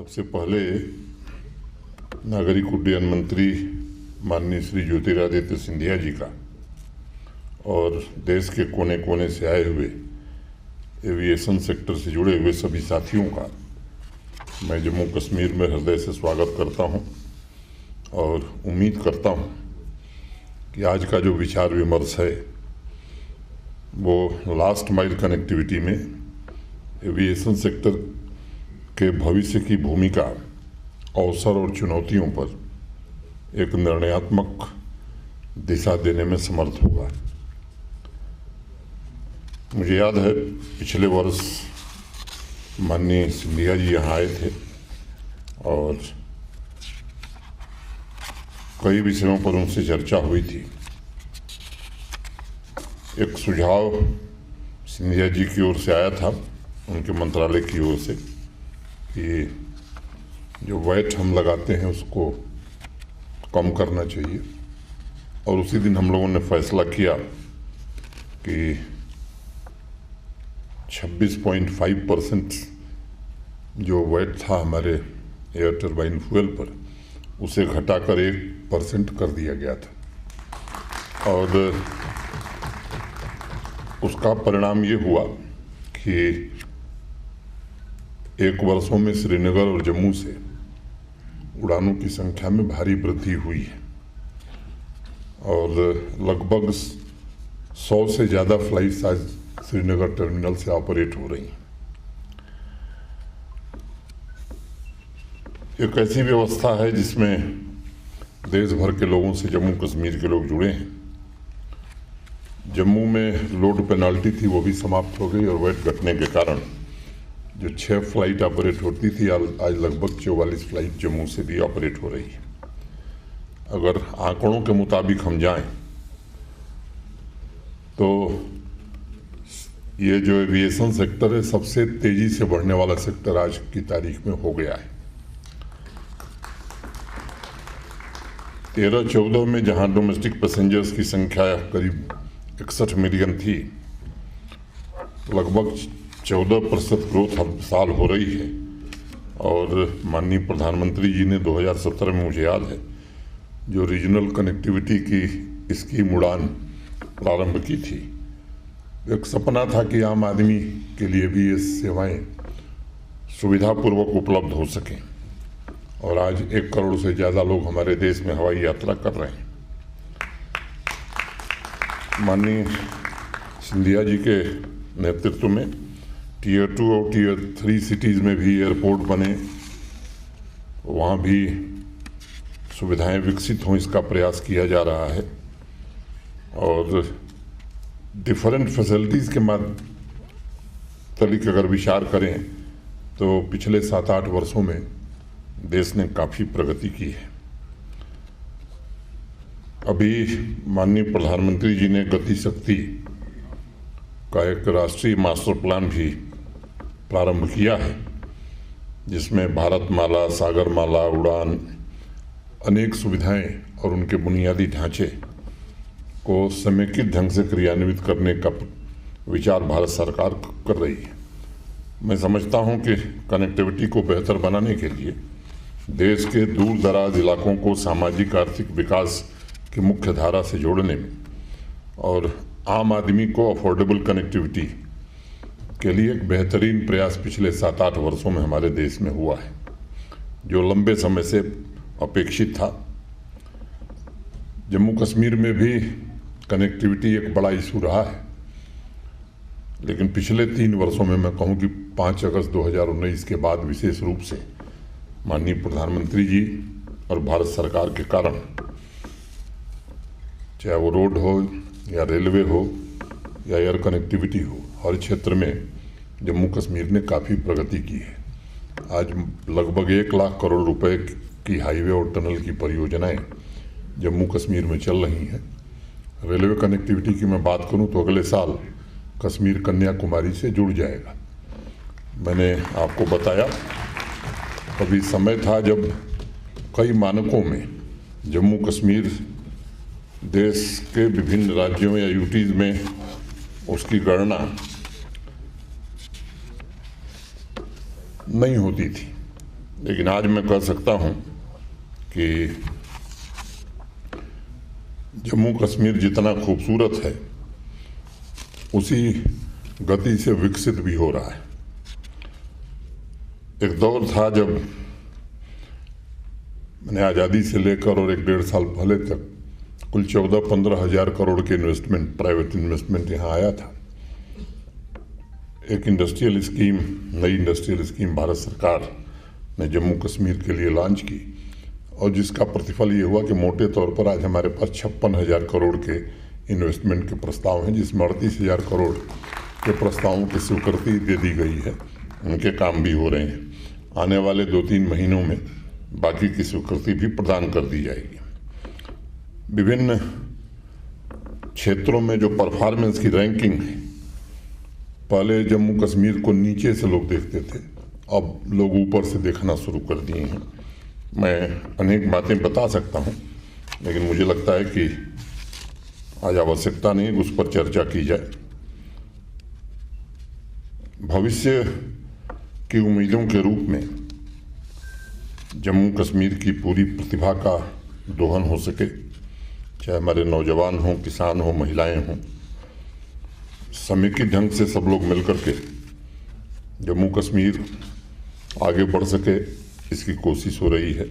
सबसे पहले नागरिक उड्डयन मंत्री माननीय श्री ज्योतिरादित्य सिंधिया जी का और देश के कोने कोने से आए हुए एविएशन सेक्टर से जुड़े हुए सभी साथियों का मैं जम्मू कश्मीर में हृदय से स्वागत करता हूं और उम्मीद करता हूं कि आज का जो विचार विमर्श है वो लास्ट माइल कनेक्टिविटी में एविएशन सेक्टर के भविष्य की भूमिका, अवसर और चुनौतियों पर एक निर्णयात्मक दिशा देने में समर्थ होगा। मुझे याद है पिछले वर्ष माननीय सिंधिया जी यहाँ आए थे और कई विषयों पर उनसे चर्चा हुई थी। एक सुझाव सिंधिया जी की ओर से आया था, उनके मंत्रालय की ओर से, कि जो वैट हम लगाते हैं उसको कम करना चाहिए। और उसी दिन हम लोगों ने फैसला किया कि 26.5% जो वैट था हमारे एयर टरबाइन फ्यूल पर, उसे घटाकर 1% कर दिया गया था। और उसका परिणाम ये हुआ कि एक वर्षों में श्रीनगर और जम्मू से उड़ानों की संख्या में भारी वृद्धि हुई है और लगभग 100 से ज़्यादा फ्लाइट्स आज श्रीनगर टर्मिनल से ऑपरेट हो रही हैं। एक ऐसी व्यवस्था है जिसमें देश भर के लोगों से जम्मू कश्मीर के लोग जुड़े हैं। जम्मू में लोड पेनाल्टी थी, वो भी समाप्त हो गई और वेट घटने के कारण जो 6 फ्लाइट ऑपरेट होती थी आज लगभग 44 फ्लाइट जम्मू से भी ऑपरेट हो रही है। अगर आंकड़ों के मुताबिक हम जाएं तो ये जो एविएशन सेक्टर है सबसे तेजी से बढ़ने वाला सेक्टर आज की तारीख में हो गया है। 13-14 में जहां डोमेस्टिक पैसेंजर्स की संख्या करीब 61 मिलियन थी, लगभग 14% ग्रोथ हर साल हो रही है। और माननीय प्रधानमंत्री जी ने 2017 में, मुझे याद है, जो रीजनल कनेक्टिविटी की स्कीम उड़ान प्रारंभ की थी, एक सपना था कि आम आदमी के लिए भी ये सेवाएं सुविधापूर्वक उपलब्ध हो सकें। और आज 1 करोड़ से ज़्यादा लोग हमारे देश में हवाई यात्रा कर रहे हैं। माननीय सिंधिया जी के नेतृत्व में Tier 2 और Tier 3 सिटीज़ में भी एयरपोर्ट बने, वहाँ भी सुविधाएं विकसित हों, इसका प्रयास किया जा रहा है। और डिफरेंट फैसिलिटीज़ के तरीके अगर विचार करें तो पिछले 7-8 वर्षों में देश ने काफ़ी प्रगति की है। अभी माननीय प्रधानमंत्री जी ने गति शक्ति का एक राष्ट्रीय मास्टर प्लान भी प्रारंभ किया है, जिसमें भारतमाला, सागरमाला, उड़ान, अनेक सुविधाएं और उनके बुनियादी ढांचे को समेकित ढंग से क्रियान्वित करने का विचार भारत सरकार कर रही है। मैं समझता हूं कि कनेक्टिविटी को बेहतर बनाने के लिए देश के दूर दराज इलाकों को सामाजिक आर्थिक विकास की मुख्य धारा से जोड़ने में और आम आदमी को अफोर्डेबल कनेक्टिविटी के लिए एक बेहतरीन प्रयास पिछले 7-8 वर्षों में हमारे देश में हुआ है, जो लंबे समय से अपेक्षित था। जम्मू कश्मीर में भी कनेक्टिविटी एक बड़ा इशू रहा है, लेकिन पिछले 3 वर्षों में मैं कहूँ कि 5 अगस्त 2019 के बाद विशेष रूप से माननीय प्रधानमंत्री जी और भारत सरकार के कारण, चाहे वो रोड हो या रेलवे हो या एयर कनेक्टिविटी हो, हर क्षेत्र में जम्मू कश्मीर ने काफ़ी प्रगति की है। आज लगभग 1 लाख करोड़ रुपए की हाईवे और टनल की परियोजनाएं जम्मू कश्मीर में चल रही हैं। रेलवे कनेक्टिविटी की मैं बात करूं तो अगले साल कश्मीर कन्याकुमारी से जुड़ जाएगा। मैंने आपको बताया, अभी समय था जब कई मानकों में जम्मू कश्मीर देश के विभिन्न राज्यों या यूटीज में उसकी गणना नहीं होती थी, लेकिन आज मैं कह सकता हूं कि जम्मू कश्मीर जितना खूबसूरत है उसी गति से विकसित भी हो रहा है। एक दौर था जब मैंने आज़ादी से लेकर और 1-1.5 साल पहले तक कुल 14-15 हज़ार करोड़ के इन्वेस्टमेंट, प्राइवेट इन्वेस्टमेंट यहाँ आया था। एक इंडस्ट्रियल स्कीम, नई इंडस्ट्रियल स्कीम भारत सरकार ने जम्मू कश्मीर के लिए लॉन्च की और जिसका प्रतिफल ये हुआ कि मोटे तौर पर आज हमारे पास 56,000 करोड़ के इन्वेस्टमेंट के प्रस्ताव हैं, जिसमें 38,000 करोड़ के प्रस्तावों की स्वीकृति दे दी गई है। उनके काम भी हो रहे हैं। आने वाले 2-3 महीनों में बाकी की स्वीकृति भी प्रदान कर दी जाएगी। विभिन्न क्षेत्रों में जो परफॉर्मेंस की रैंकिंग है, पहले जम्मू कश्मीर को नीचे से लोग देखते थे, अब लोग ऊपर से देखना शुरू कर दिए हैं। मैं अनेक बातें बता सकता हूं, लेकिन मुझे लगता है कि आज आवश्यकता नहीं उस पर चर्चा की जाए। भविष्य की उम्मीदों के रूप में जम्मू कश्मीर की पूरी प्रतिभा का दोहन हो सके, चाहे हमारे नौजवान हों, किसान हों, महिलाएं हों, समेकित ढंग से सब लोग मिलकर के जम्मू कश्मीर आगे बढ़ सके, इसकी कोशिश हो रही है।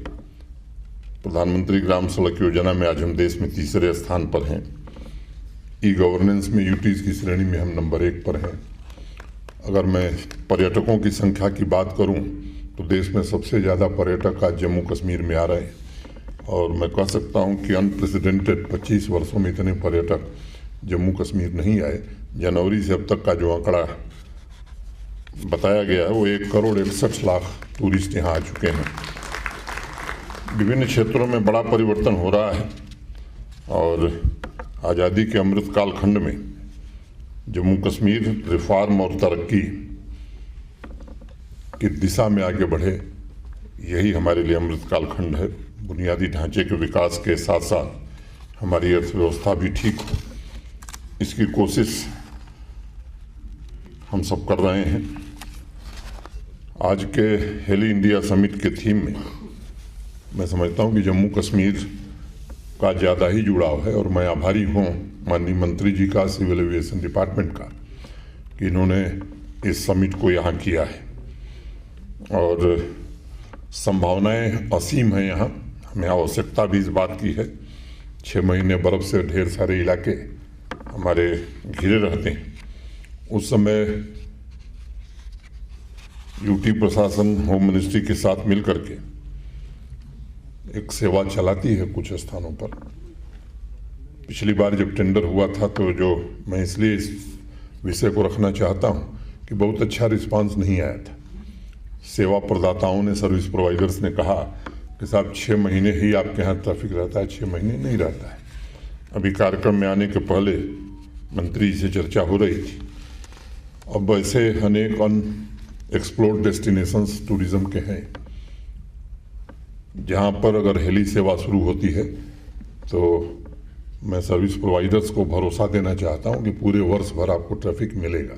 प्रधानमंत्री ग्राम सड़क योजना में आज हम देश में 3रे स्थान पर हैं। ई गवर्नेंस में यूटीज की श्रेणी में हम नंबर 1 पर हैं। अगर मैं पर्यटकों की संख्या की बात करूं तो देश में सबसे ज़्यादा पर्यटक आज जम्मू कश्मीर में आ रहे हैं और मैं कह सकता हूं कि अनप्रेसिडेंटेड 25 वर्षों में इतने पर्यटक जम्मू कश्मीर नहीं आए। जनवरी से अब तक का जो आंकड़ा बताया गया है वो 1,61,00,000 टूरिस्ट यहाँ आ चुके हैं। विभिन्न क्षेत्रों में बड़ा परिवर्तन हो रहा है और आज़ादी के अमृत काल खंड में जम्मू कश्मीर रिफॉर्म और तरक्की की दिशा में आगे बढ़े, यही हमारे लिए अमृत काल खंड है। बुनियादी ढांचे के विकास के साथ साथ हमारी अर्थव्यवस्था भी ठीक हो, इसकी कोशिश हम सब कर रहे हैं। आज के हेली इंडिया समिट के थीम में मैं समझता हूं कि जम्मू कश्मीर का ज़्यादा ही जुड़ाव है और मैं आभारी हूँ माननीय मंत्री जी का, सिविल एविएशन डिपार्टमेंट का, कि इन्होंने इस समिट को यहाँ किया है और संभावनाएं असीम हैं यहाँ। हमें आवश्यकता भी इस बात की है। 6 महीने बर्फ से ढेर सारे इलाके हमारे घिरे रहते हैं। उस समय यूटी प्रशासन होम मिनिस्ट्री के साथ मिल करके एक सेवा चलाती है कुछ स्थानों पर। पिछली बार जब टेंडर हुआ था तो जो मैं इसलिए इस विषय को रखना चाहता हूं कि बहुत अच्छा रिस्पांस नहीं आया था। सेवा प्रदाताओं ने, सर्विस प्रोवाइडर्स ने कहा कि साहब 6 महीने ही आपके यहाँ ट्रैफिक रहता है, 6 महीने नहीं रहता है। अभी कार्यक्रम में आने के पहले मंत्री जी से चर्चा हो रही थी। अब ऐसे अनेक अनएक्सप्लोर्ड डेस्टिनेशंस टूरिज्म के हैं जहाँ पर अगर हेली सेवा शुरू होती है तो मैं सर्विस प्रोवाइडर्स को भरोसा देना चाहता हूँ कि पूरे वर्ष भर आपको ट्रैफिक मिलेगा।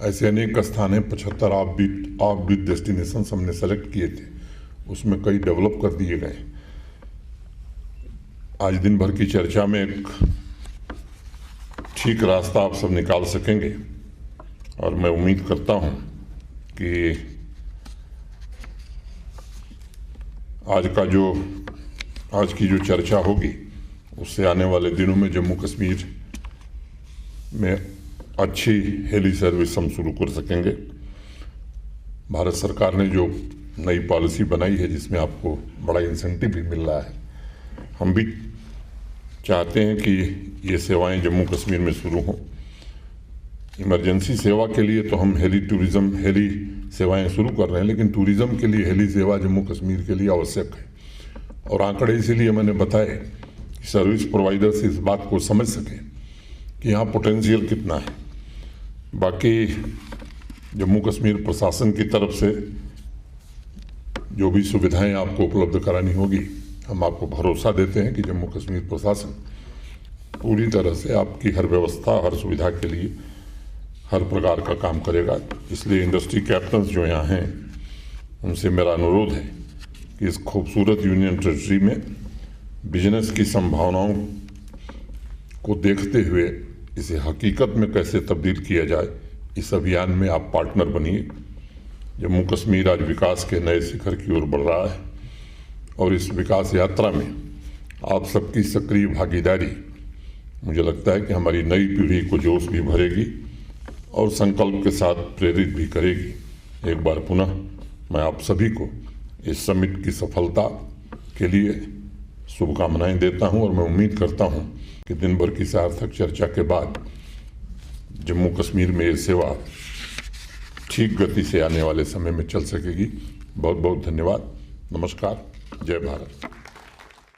ऐसे अनेक स्थान हैं, 75 ऑफ-बीट डेस्टिनेशंस हमने सेलेक्ट किए थे, उसमें कई डेवलप कर दिए गए। आज दिन भर की चर्चा में एक ठीक रास्ता आप सब निकाल सकेंगे और मैं उम्मीद करता हूँ कि आज की जो चर्चा होगी उससे आने वाले दिनों में जम्मू कश्मीर में अच्छी हेली सर्विस हम शुरू कर सकेंगे। भारत सरकार ने जो नई पॉलिसी बनाई है जिसमें आपको बड़ा इंसेंटिव भी मिल रहा है, हम भी चाहते हैं कि ये सेवाएं जम्मू कश्मीर में शुरू हों। इमरजेंसी सेवा के लिए तो हम हेली सेवाएं शुरू कर रहे हैं, लेकिन टूरिज्म के लिए हेली सेवा जम्मू कश्मीर के लिए आवश्यक है। और आंकड़े इसीलिए मैंने बताए कि सर्विस प्रोवाइडर्स इस बात को समझ सकें कि यहाँ पोटेंशियल कितना है। बाकी जम्मू कश्मीर प्रशासन की तरफ से जो भी सुविधाएं आपको उपलब्ध करानी होगी, हम आपको भरोसा देते हैं कि जम्मू कश्मीर प्रशासन पूरी तरह से आपकी हर व्यवस्था, हर सुविधा के लिए हर प्रकार का काम करेगा। इसलिए इंडस्ट्री कैप्टन्स जो यहाँ हैं उनसे मेरा अनुरोध है कि इस खूबसूरत यूनियन टेरिटरी में बिजनेस की संभावनाओं को देखते हुए इसे हकीकत में कैसे तब्दील किया जाए, इस अभियान में आप पार्टनर बनिए। जम्मू कश्मीर आज विकास के नए शिखर की ओर बढ़ रहा है और इस विकास यात्रा में आप सबकी सक्रिय भागीदारी मुझे लगता है कि हमारी नई पीढ़ी को जोश भी भरेगी और संकल्प के साथ प्रेरित भी करेगी। एक बार पुनः मैं आप सभी को इस समिट की सफलता के लिए शुभकामनाएं देता हूं और मैं उम्मीद करता हूं कि दिन भर की सार्थक चर्चा के बाद जम्मू कश्मीर में ये सेवा ठीक गति से आने वाले समय में चल सकेगी। बहुत बहुत धन्यवाद। नमस्कार। जय भारत।